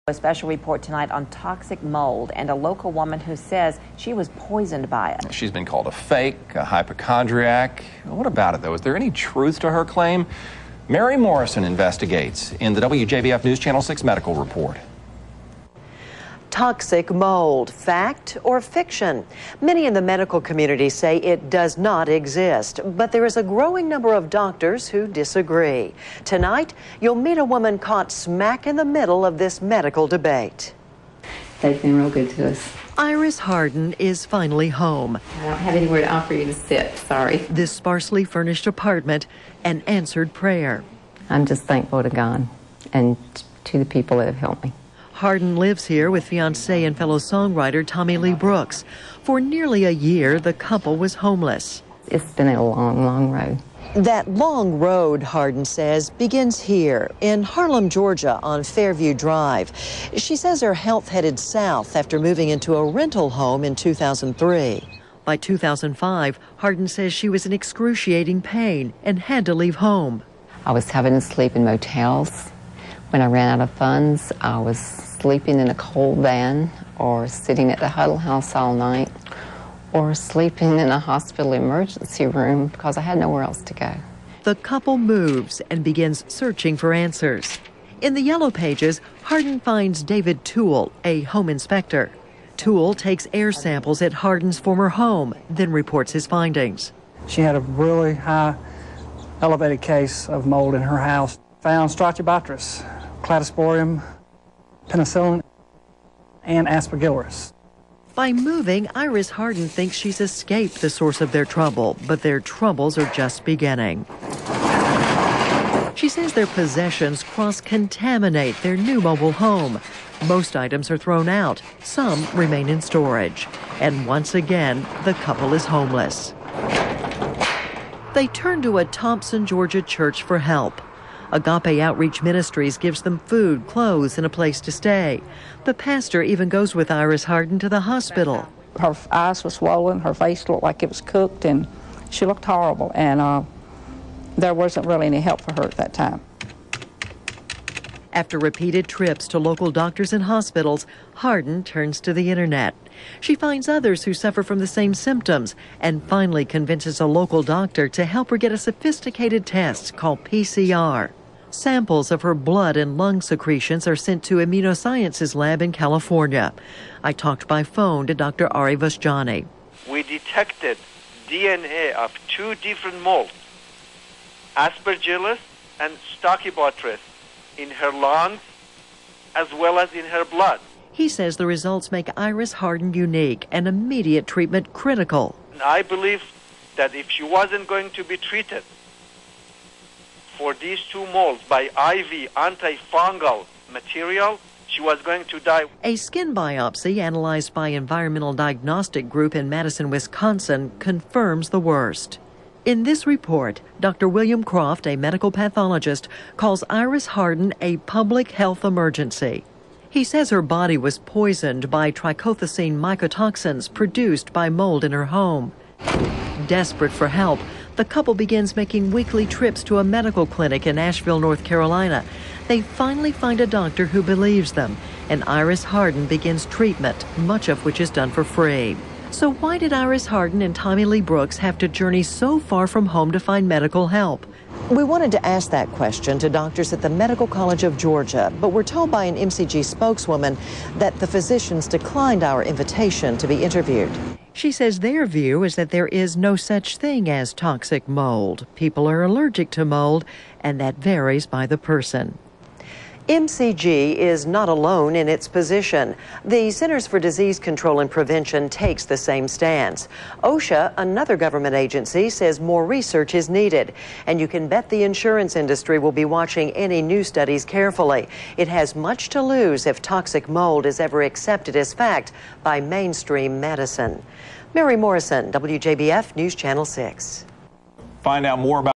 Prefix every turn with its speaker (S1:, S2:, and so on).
S1: A special report tonight on toxic mold and a local woman who says she was poisoned by it.
S2: She's been called a fake, a hypochondriac. What about it, though? Is there any truth to her claim? Mary Morrison investigates in the WJBF News Channel 6 Medical Report.
S3: Toxic mold, fact or fiction? Many in the medical community say it does not exist, but there is a growing number of doctors who disagree. Tonight, you'll meet a woman caught smack in the middle of this medical debate.
S4: They've been real good to us.
S3: Iris Harden is finally home.
S4: I don't have anywhere to offer you to sit, sorry.
S3: This sparsely furnished apartment, an answered prayer.
S4: I'm just thankful to God and to the people that have helped me.
S3: Harden lives here with fiancé and fellow songwriter Tommy Lee Brooks. For nearly a year, the couple was homeless.
S4: It's been a long, long road.
S3: That long road, Harden says, begins here in Harlem, Georgia on Fairview Drive. She says her health headed south after moving into a rental home in 2003. By 2005, Harden says she was in excruciating pain and had to leave home.
S4: I was having to sleep in motels. When I ran out of funds, I was sleeping in a cold van or sitting at the huddle house all night or sleeping in a hospital emergency room because I had nowhere else to go.
S3: The couple moves and begins searching for answers. In the yellow pages, Harden finds David Toole, a home inspector. Toole takes air samples at Harden's former home, then reports his findings.
S5: She had a really high elevated case of mold in her house. Found Strachobacterus, Cladosporium, penicillin, and Aspergillus.
S3: By moving, Iris Harden thinks she's escaped the source of their trouble, but their troubles are just beginning. She says their possessions cross-contaminate their new mobile home. Most items are thrown out, some remain in storage. And once again, the couple is homeless. They turn to a Thompson, Georgia church for help. Agape Outreach Ministries gives them food, clothes, and a place to stay. The pastor even goes with Iris Harden to the hospital.
S6: Her eyes were swollen, her face looked like it was cooked, and she looked horrible, and there wasn't really any help for her at that time.
S3: After repeated trips to local doctors and hospitals, Harden turns to the internet. She finds others who suffer from the same symptoms and finally convinces a local doctor to help her get a sophisticated test called PCR. Samples of her blood and lung secretions are sent to Immunosciences lab in California. I talked by phone to Dr. Ari Vashjani.
S7: We detected DNA of two different molds, Aspergillus and Stachybotrys, in her lungs as well as in her blood.
S3: He says the results make Iris Harden unique and immediate treatment critical.
S7: I believe that if she wasn't going to be treated for these two molds by IV antifungal material, she was going to die.
S3: A skin biopsy analyzed by Environmental Diagnostic Group in Madison, Wisconsin, confirms the worst. In this report, Dr. William Croft, a medical pathologist, calls Iris Harden a public health emergency. He says her body was poisoned by trichothecene mycotoxins produced by mold in her home. Desperate for help, the couple begins making weekly trips to a medical clinic in Asheville, North Carolina. They finally find a doctor who believes them, and Iris Harden begins treatment, much of which is done for free. So why did Iris Harden and Tommy Lee Brooks have to journey so far from home to find medical help? We wanted to ask that question to doctors at the Medical College of Georgia, but we're told by an MCG spokeswoman that the physicians declined our invitation to be interviewed. She says their view is that there is no such thing as toxic mold. People are allergic to mold, and that varies by the person. MCG is not alone in its position. The Centers for Disease Control and Prevention takes the same stance. OSHA, another government agency, says more research is needed. And you can bet the insurance industry will be watching any new studies carefully. It has much to lose if toxic mold is ever accepted as fact by mainstream medicine. Mary Morrison, WJBF News Channel 6.
S2: Find out more about